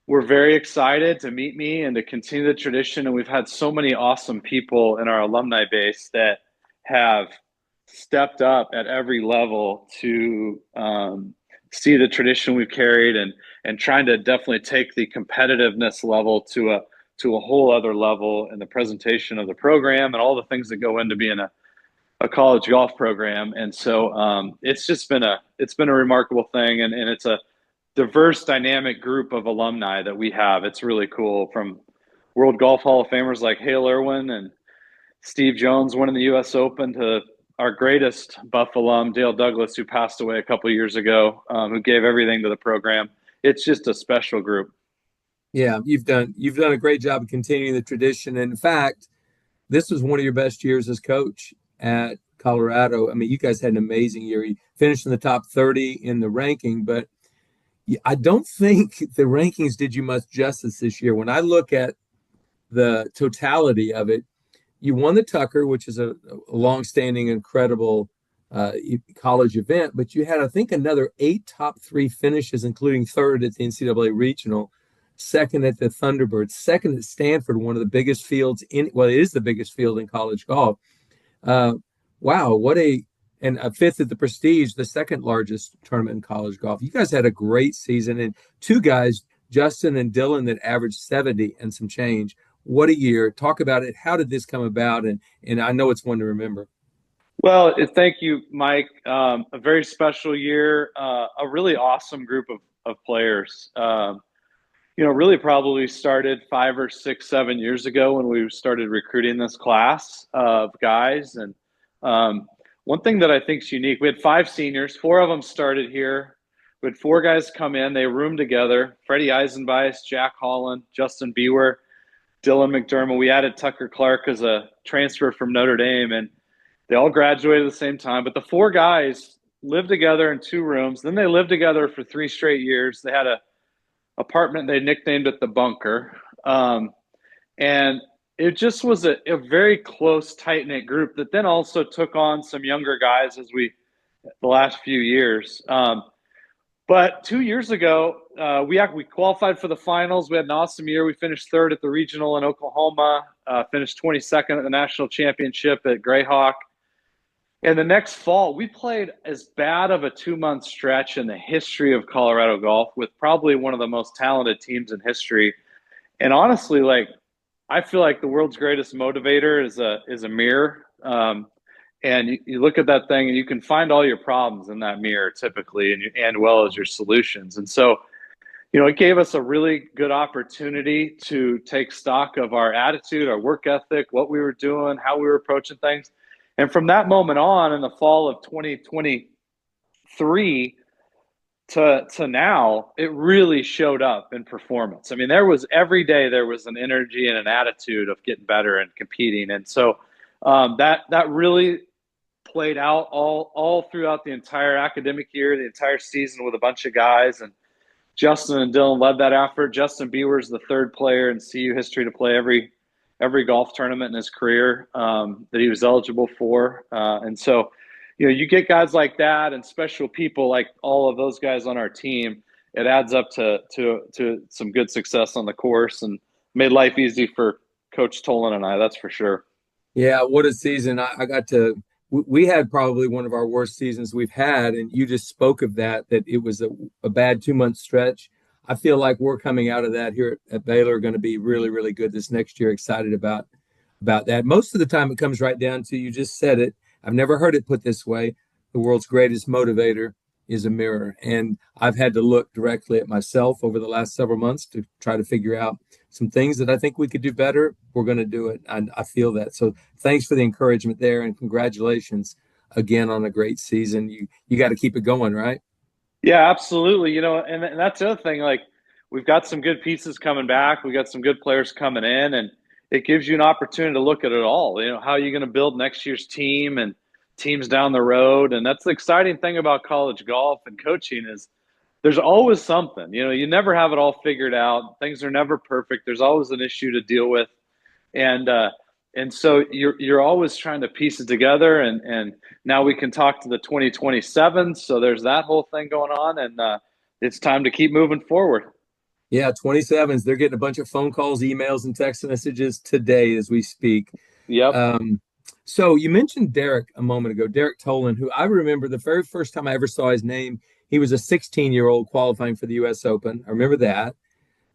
were very excited to meet me and to continue the tradition. And we've had so many awesome people in our alumni base that have stepped up at every level to see the tradition we've carried and trying to definitely take the competitiveness level to a whole other level in the presentation of the program and all the things that go into being a college golf program. And so it's been a remarkable thing. And it's a diverse, dynamic group of alumni that we have. It's really cool, from World Golf Hall of Famers like Hale Irwin and Steve Jones winning the U.S. Open to our greatest Buff alum, Dale Douglas, who passed away a couple of years ago, who gave everything to the program. It's just a special group. Yeah, you've done a great job of continuing the tradition. And in fact, this was one of your best years as coach at Colorado. I mean, you guys had an amazing year. You finished in the top 30 in the ranking, but I don't think the rankings did you much justice this year. When I look at the totality of it, you won the Tucker, which is a longstanding, incredible college event, but you had, I think, another 8 top 3 finishes, including third at the NCAA Regional, second at the Thunderbirds, second at Stanford, one of the biggest fields it is the biggest field in college golf. Wow, and a fifth at the Prestige, the second largest tournament in college golf. You guys had a great season, and 2 guys, Justin and Dylan, that averaged 70 and some change. What a year. Talk about it. How did this come about? And I know it's one to remember. Well, thank you, Mike. A very special year, a really awesome group of players. Really probably started 5 or 6, 7 years ago when we started recruiting this class of guys. And one thing that I think is unique, we had 5 seniors, 4 of them started here. We had 4 guys come in, they roomed together: Freddie Eisenbeis, Jack Holland, Justin Bewer, Dylan McDermott. We added Tucker Clark as a transfer from Notre Dame, and they all graduated at the same time. But the 4 guys lived together in 2 rooms. Then they lived together for 3 straight years. They had a apartment they nicknamed it the Bunker. And it just was a very close, tight-knit group that then also took on some younger guys the last few years. But 2 years ago, we qualified for the finals. We had an awesome year. We finished 3rd at the regional in Oklahoma, finished 22nd at the national championship at Greyhawk. And the next fall, we played as bad of a 2-month stretch in the history of Colorado golf, with probably one of the most talented teams in history. And honestly, I feel like the world's greatest motivator is a mirror. And you look at that thing and you can find all your problems in that mirror typically, and well as your solutions. And so, it gave us a really good opportunity to take stock of our attitude, our work ethic, what we were doing, how we were approaching things. And from that moment on, in the fall of 2023 to now, it really showed up in performance. I mean, every day there was an energy and an attitude of getting better and competing. And so that really played out all throughout the entire academic year, the entire season, with a bunch of guys. And Justin and Dylan led that effort. Justin Bewer is the 3rd player in CU history to play every golf tournament in his career that he was eligible for. And so, you get guys like that and special people like all of those guys on our team. It adds up to some good success on the course and made life easy for Coach Tolan and I, that's for sure. Yeah, what a season. I got to we had probably one of our worst seasons we've had, and you just spoke of that it was a bad 2 month stretch. I feel like we're coming out of that here at Baylor, going to be really, really good this next year. Excited about that. Most of the time, it comes right down to, you just said it. I've never heard it put this way. The world's greatest motivator is a mirror, and I've had to look directly at myself over the last several months to try to figure out some things that I think we could do better. We're going to do it. And I feel that. So thanks for the encouragement there, and congratulations again on a great season. You got to keep it going, right? Yeah, absolutely. And that's the other thing. Like, we've got some good pieces coming back. We got some good players coming in, and it gives you an opportunity to look at it all. How are you going to build next year's team and teams down the road? And that's the exciting thing about college golf and coaching is there's always something. You never have it all figured out. Things are never perfect. There's always an issue to deal with, and so you're always trying to piece it together. And now we can talk to the 2027. So there's that whole thing going on, and it's time to keep moving forward. Yeah, 27s. They're getting a bunch of phone calls, emails, and text messages today as we speak. Yep. So you mentioned Derek a moment ago, Derek Tolan, who I remember the very first time I ever saw his name. He was a 16-year-old qualifying for the U.S. Open. I remember that.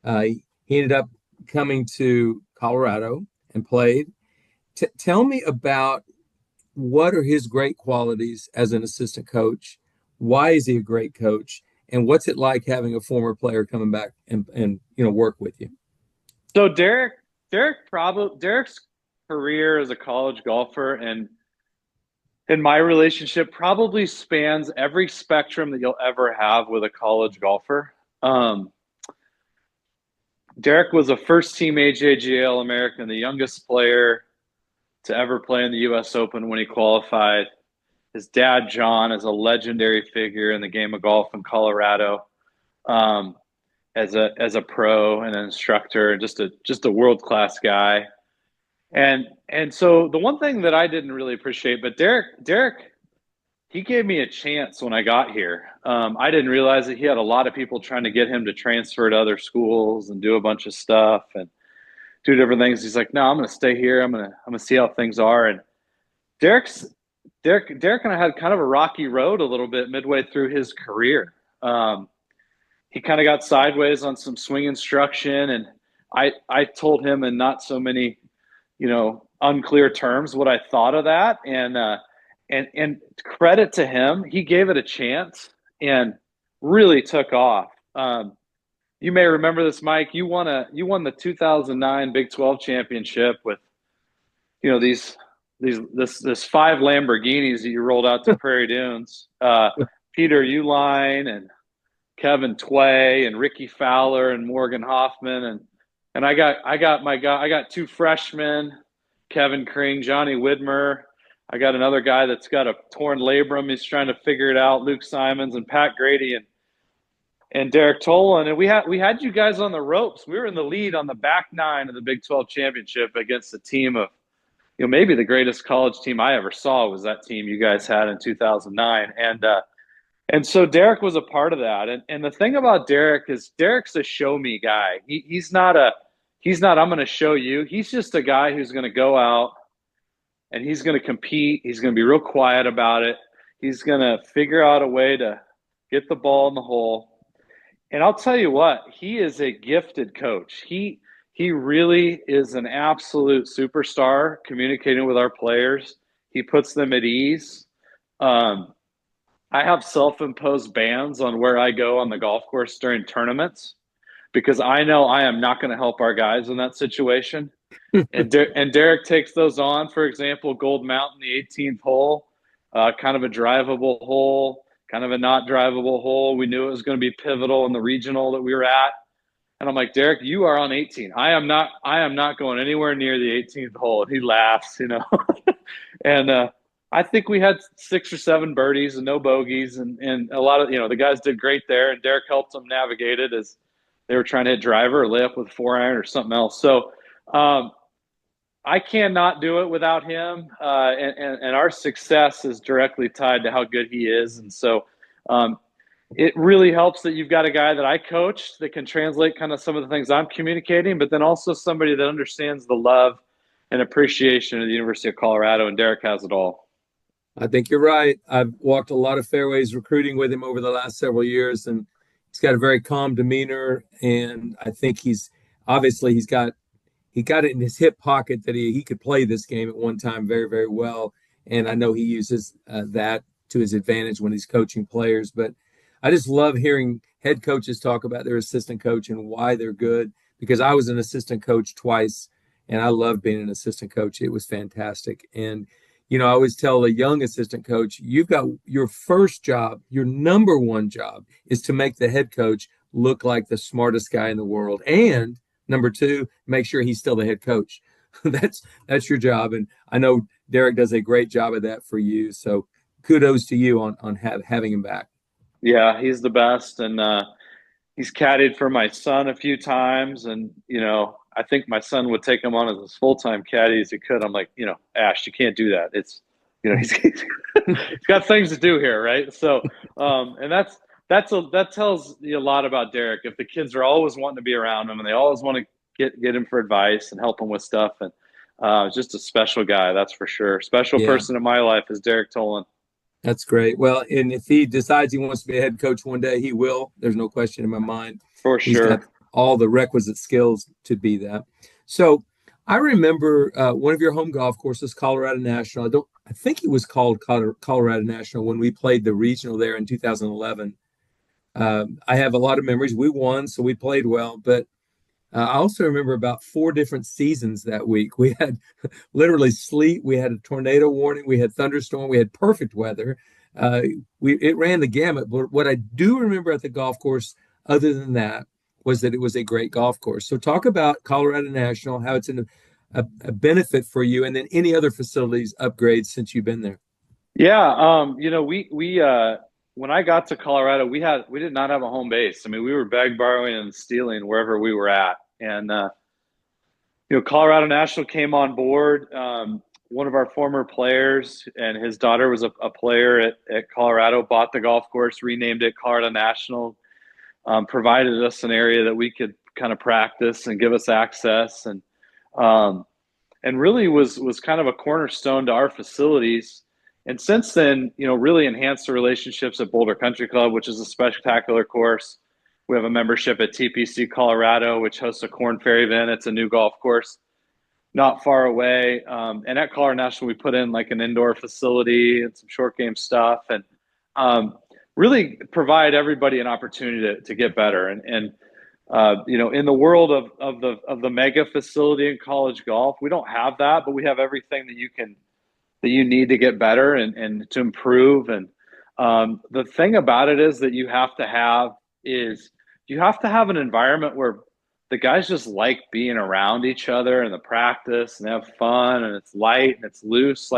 He ended up coming to Colorado and played. Tell me about what are his great qualities as an assistant coach? Why is he a great coach? And what's it like having a former player coming back and work with you? So Derek's career as a college golfer and my relationship probably spans every spectrum that you'll ever have with a college golfer. Derek was a first-team AJGA All-American, the youngest player to ever play in the U.S. Open when he qualified. His dad, John, is a legendary figure in the game of golf in Colorado, as a pro and an instructor, just a world-class guy. And so the one thing that I didn't really appreciate, but Derek, he gave me a chance when I got here. I didn't realize that he had a lot of people trying to get him to transfer to other schools and do a bunch of stuff and do different things. He's like, no, I'm going to stay here. I'm going to see how things are. And Derek and I had kind of a rocky road a little bit midway through his career. He kind of got sideways on some swing instruction, and I told him in not so many, unclear terms what I thought of that. And credit to him, he gave it a chance and really took off. You may remember this, Mike. You won the 2009 Big 12 championship with, this 5 Lamborghinis that you rolled out to Prairie Dunes. Peter Uline and Kevin Tway and Ricky Fowler and Morgan Hoffman and I got 2 freshmen, Kevin Kring, Johnny Widmer. I got another guy that's got a torn labrum. He's trying to figure it out. Luke Simons and Pat Grady and Derek Tolan. And we had you guys on the ropes. We were in the lead on the back 9 of the Big 12 championship against a team of, maybe the greatest college team I ever saw was that team you guys had in 2009. And so Derek was a part of that. And the thing about Derek is Derek's a show me guy. He's not I'm going to show you. He's just a guy who's going to go out and he's going to compete. He's going to be real quiet about it. He's going to figure out a way to get the ball in the hole. And I'll tell you what, he is a gifted coach. He really is an absolute superstar communicating with our players. He puts them at ease. I have self-imposed bans on where I go on the golf course during tournaments because I know I am not going to help our guys in that situation. And Derek takes those on. For example, Gold Mountain, the 18th hole, kind of a drivable hole, kind of a not drivable hole. We knew it was going to be pivotal in the regional that we were at. And I'm like, Derek, you are on 18. I am not going anywhere near the 18th hole. And he laughs, and I think we had 6 or 7 birdies and no bogeys, and a lot of the guys did great there, and Derek helped them navigate it as they were trying to hit driver or lay up with 4-iron or something else. So I cannot do it without him, and our success is directly tied to how good he is, and so it really helps that you've got a guy that I coached that can translate kind of some of the things I'm communicating, but then also somebody that understands the love and appreciation of the University of Colorado, and Derek has it all. I think you're right. I've walked a lot of fairways recruiting with him over the last several years, and he's got a very calm demeanor. And I think he's got he got it in his hip pocket that he could play this game at one time very, very well. And I know he uses that to his advantage when he's coaching players. But I just love hearing head coaches talk about their assistant coach and why they're good, because I was an assistant coach twice and I loved being an assistant coach. It was fantastic. And, I always tell a young assistant coach, you've got your first job, your number one job is to make the head coach look like the smartest guy in the world. And number two, make sure he's still the head coach. that's your job. And I know Derek does a great job of that for you. So kudos to you on having him back. Yeah, he's the best. And he's caddied for my son a few times. And, I think my son would take him on as his full-time caddy as he could. I'm like, Ash, you can't do that. It's, he's got things to do here, right? So, and that tells you a lot about Derek. If the kids are always wanting to be around him and they always want to get him for advice and help him with stuff, and just a special guy, that's for sure. Special person in my life is Derek Tolan. That's great. Well, and if he decides he wants to be a head coach one day, he will. There's no question in my mind. For sure. He's got all the requisite skills to be that. So I remember one of your home golf courses, Colorado National. I think it was called Colorado National when we played the regional there in 2011. I have a lot of memories. We won, so we played well. But I also remember about 4 different seasons that week. We had literally sleet. We had a tornado warning. We had thunderstorm. We had perfect weather. It ran the gamut. But what I do remember at the golf course, other than that, was that it was a great golf course. So talk about Colorado National, how it's a benefit for you, and then any other facilities upgrades since you've been there. Yeah, we when I got to Colorado, we did not have a home base. I mean, we were bag borrowing and stealing wherever we were at. And Colorado National came on board. One of our former players and his daughter was a player at Colorado, bought the golf course, renamed it Colorado National, provided us an area that we could kind of practice and give us access, and really was kind of a cornerstone to our facilities. And since then, really enhanced the relationships at Boulder Country Club, which is a spectacular course. We have a membership at TPC Colorado, which hosts a Corn Ferry event. It's a new golf course not far away. And at Colorado National, we put in like an indoor facility and some short game stuff, and really provide everybody an opportunity to get better. And in the world of the mega facility in college golf, we don't have that, but we have everything that you need to get better and to improve. And the thing about it is that you have to have an environment where the guys just like being around each other and the practice and have fun, and it's light and it's loose.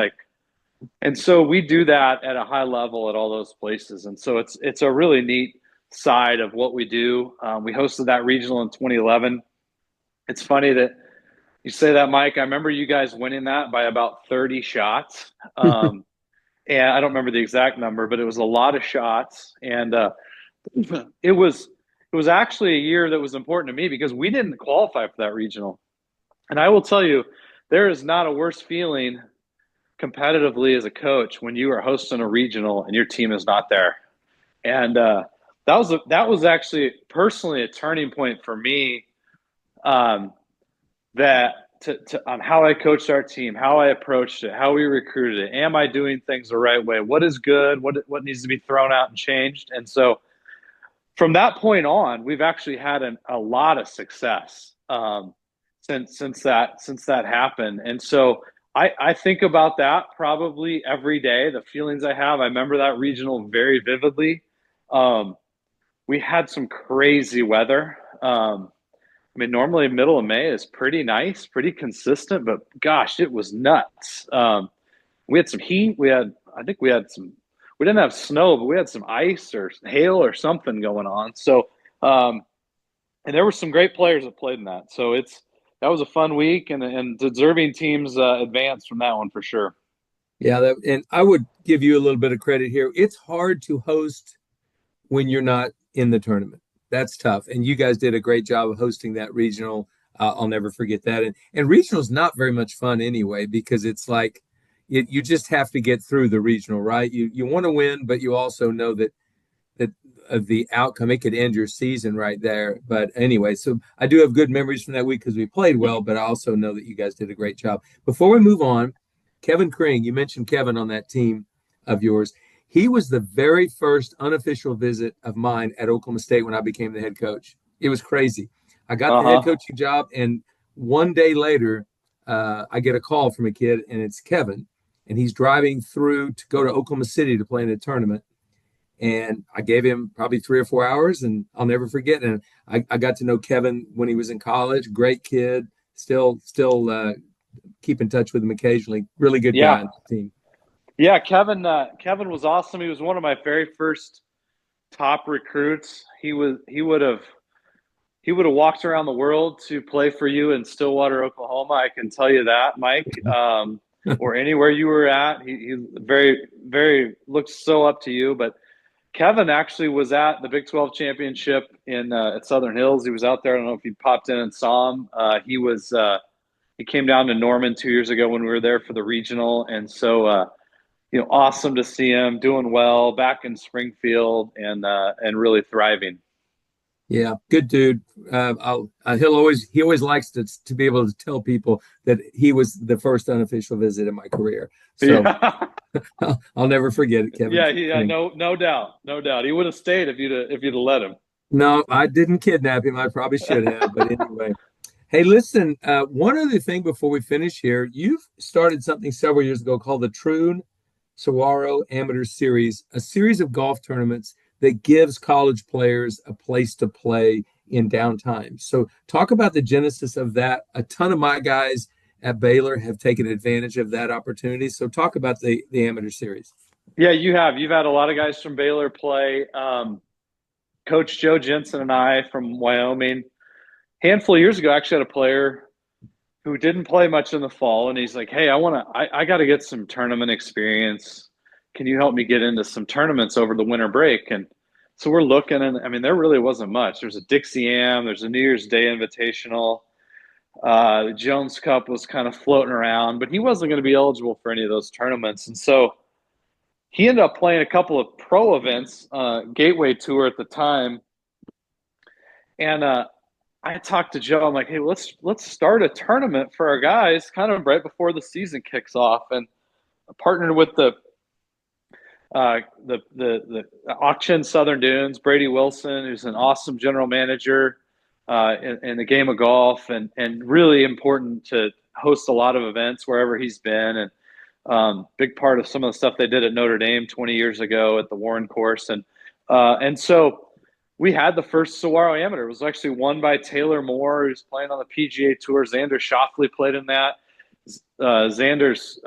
And so we do that at a high level at all those places. And so it's a really neat side of what we do. We hosted that regional in 2011. It's funny that you say that, Mike. I remember you guys winning that by about 30 shots. And I don't remember the exact number, but it was a lot of shots. And it was actually a year that was important to me because we didn't qualify for that regional. And I will tell you, there is not a worse feeling competitively as a coach when you are hosting a regional and your team is not there. And that was actually personally a turning point for me, that on how I coached our team, how I approached it, how we recruited it. Am I doing things the right way? What is good? What needs to be thrown out and changed? And so from that point on, we've actually had a lot of success since that happened. And so I think about that probably every day, the feelings I have. I remember that regional very vividly. We had some crazy weather. Normally middle of May is pretty nice, pretty consistent, but gosh, it was nuts. We had some heat. We didn't have snow, but we had some ice or hail or something going on. So, and there were some great players that played in that. So that was a fun week, and deserving teams advanced from that one for sure. Yeah, and I would give you a little bit of credit here. It's hard to host when you're not in the tournament. That's tough. And you guys did a great job of hosting that regional. I'll never forget that. And regional's not very much fun anyway, because it's like, you just have to get through the regional, right? You want to win, but you also know that the outcome, it could end your season right there. But anyway, so I do have good memories from that week because we played well, but I also know that you guys did a great job. Before we move on, Kevin Kring, you mentioned Kevin on that team of yours. He was the very first unofficial visit of mine at Oklahoma State when I became the head coach. It was crazy. I got the head coaching job, and one day later, I get a call from a kid, and it's Kevin, and he's driving through to go to Oklahoma City to play in a tournament. And I gave him probably 3 or 4 hours, and I'll never forget. And I got to know Kevin when he was in college. Great kid. Still keep in touch with him occasionally. Really good guy on the team. Yeah, Kevin was awesome. He was one of my very first top recruits. He would have walked around the world to play for you in Stillwater, Oklahoma. I can tell you that, Mike. Or anywhere you were at. He very, very looked so up to you. But Kevin actually was at the Big 12 championship at Southern Hills. He was out there. I don't know if you popped in and saw him. He came down to Norman 2 years ago when we were there for the regional. And so, awesome to see him doing well back in Springfield and really thriving. Yeah, good dude. He always likes to be able to tell people that he was the first unofficial visit in my career. So I'll never forget it, Kevin. Yeah, no doubt. He would have stayed if you'd have let him. No, I didn't kidnap him. I probably should have, but anyway. Hey, listen, one other thing before we finish here. You've started something several years ago called the Troon Saguaro Amateur Series, a series of golf tournaments that gives college players a place to play in downtime. So talk about the genesis of that. A ton of my guys at Baylor have taken advantage of that opportunity. So talk about the amateur series. Yeah, you have. You've had a lot of guys from Baylor play. Coach Joe Jensen and I from Wyoming. Handful of years ago, I actually had a player who didn't play much in the fall, and he's like, "Hey, I got to get some tournament experience. Can you help me get into some tournaments over the winter break?" And so we're looking, and I mean, there really wasn't much. There's a Dixie Am, there's a New Year's Day Invitational. The Jones Cup was kind of floating around, but he wasn't going to be eligible for any of those tournaments. And so he ended up playing a couple of pro events, Gateway Tour at the time. And I talked to Joe. I'm like, "Hey, let's start a tournament for our guys kind of right before the season kicks off." And I partnered with the Auction Southern Dunes, Brady Wilson, who's an awesome general manager in the game of golf, and really important to host a lot of events wherever he's been, and big part of some of the stuff they did at Notre Dame 20 years ago at the Warren course. And so we had the first Saguaro Amateur. It was actually won by Taylor Moore, who's playing on the PGA Tour. Xander Schauffele played in that. Xander's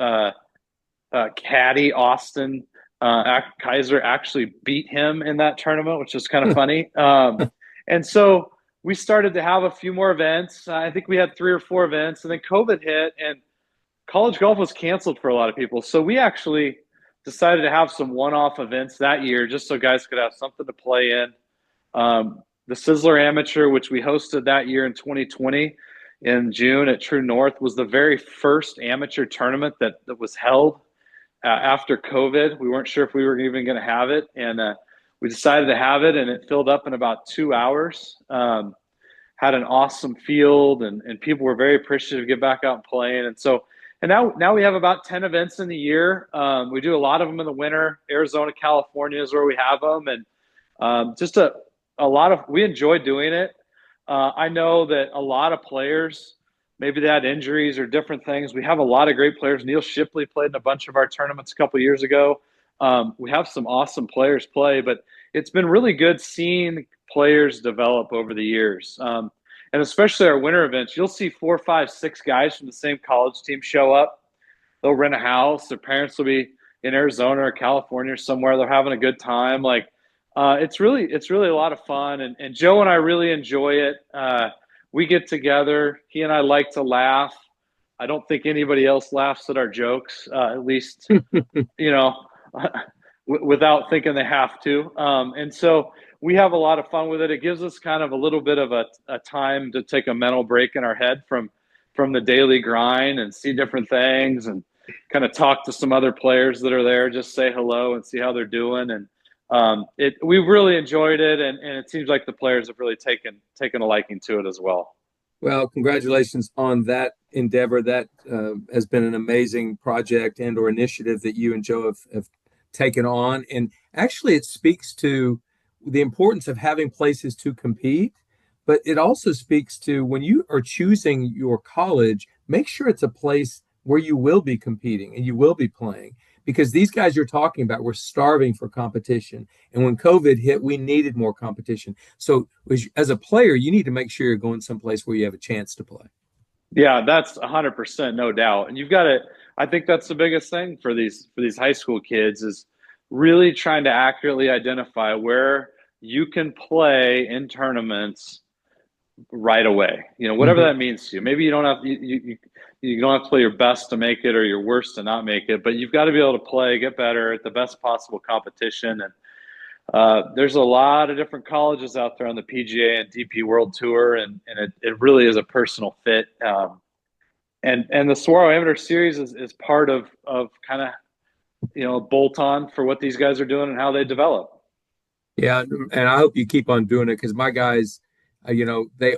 caddy, Austin Kaiser, actually beat him in that tournament, which is kind of funny. And so we started to have a few more events. I think we had 3 or 4 events, and then COVID hit, and college golf was canceled for a lot of people. So we actually decided to have some one-off events that year just so guys could have something to play in. The Sizzler Amateur, which we hosted that year in 2020 in June at True North, was the very first amateur tournament that was held after COVID. We weren't sure if we were even going to have it, and we decided to have it, and it filled up in about 2 hours. Had an awesome field, and people were very appreciative to get back out and playing. And now we have about 10 events in the year. We do a lot of them in the winter. Arizona, California is where we have them, and just we enjoy doing it. I know that a lot of players, maybe they had injuries or different things. We have a lot of great players. Neil Shipley played in a bunch of our tournaments a couple of years ago. We have some awesome players play, but it's been really good seeing players develop over the years. And especially our winter events, you'll see 4, 5, 6 guys from the same college team show up. They'll rent a house. Their parents will be in Arizona or California or somewhere. They're having a good time. It's really a lot of fun. And Joe and I really enjoy it. We get together. He and I like to laugh. I don't think anybody else laughs at our jokes, at least, without thinking they have to. And so we have a lot of fun with it. It gives us kind of a little bit of a time to take a mental break in our head from the daily grind and see different things. And kind of talk to some other players that are there, just say hello and see how they're doing. And we've really enjoyed it, and it seems like the players have really taken a liking to it as well. Well, congratulations on that endeavor. That has been an amazing project and or initiative that you and Joe have taken on. And actually, it speaks to the importance of having places to compete, but it also speaks to when you are choosing your college, make sure it's a place where you will be competing and you will be playing. Because these guys you're talking about were starving for competition. And when COVID hit, we needed more competition. So as a player, you need to make sure you're going someplace where you have a chance to play. Yeah, that's 100%, no doubt. And you've got to, I think that's the biggest thing for these high school kids is really trying to accurately identify where you can play in tournaments right away. Whatever that means to you. Maybe you don't have you don't have to play your best to make it or your worst to not make it, but you've got to be able to play, get better at the best possible competition. And there's a lot of different colleges out there on the PGA and DP World Tour, and it really is a personal fit. And the Saguaro Amateur Series is part of kind of a bolt on for what these guys are doing and how they develop. Yeah, and I hope you keep on doing it because my guys, they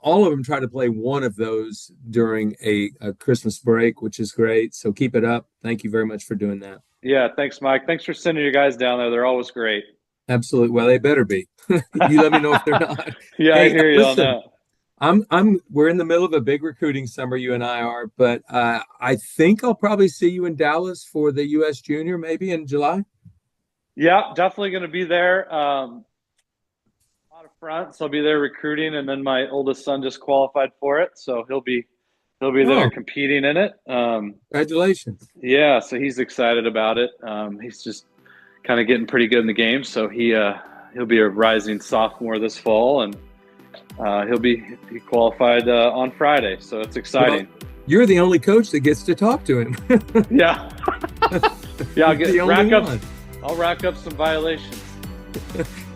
all of them try to play one of those during a Christmas break, which is great. So keep it up. Thank you very much for doing that. Yeah, thanks, Mike. Thanks for sending your guys down there. They're always great. Absolutely. Well, they better be. You let me know if they're not. Yeah, hey, I hear you on that. We're in the middle of a big recruiting summer, you and I are, but I think I'll probably see you in Dallas for the U.S. Junior maybe in July. Yeah, definitely going to be there. Out of front, so I'll be there recruiting, and then my oldest son just qualified for it, so he'll be there competing in it. Congratulations! Yeah, so he's excited about it. He's just kind of getting pretty good in the game, so he'll be a rising sophomore this fall, and he qualified on Friday, so it's exciting. Well, you're the only coach that gets to talk to him. Yeah, I'll rack up some violations.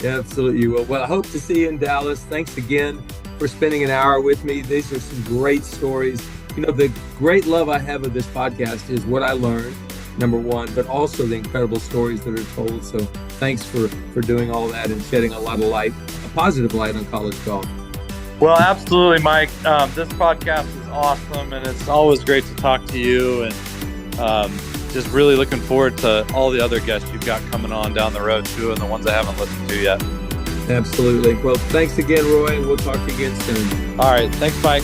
Yeah, absolutely. Well, I hope to see you in Dallas. Thanks again for spending an hour with me. These are some great stories. The great love I have of this podcast is what I learned, number one, but also the incredible stories that are told. So thanks for doing all that and shedding a lot of light, a positive light on college golf. Well, absolutely, Mike. This podcast is awesome, and it's always great to talk to you. And just really looking forward to all the other guests you've got coming on down the road, too, and the ones I haven't listened to yet. Absolutely. Well, thanks again, Roy, and we'll talk to you again soon. All right. Thanks, Mike.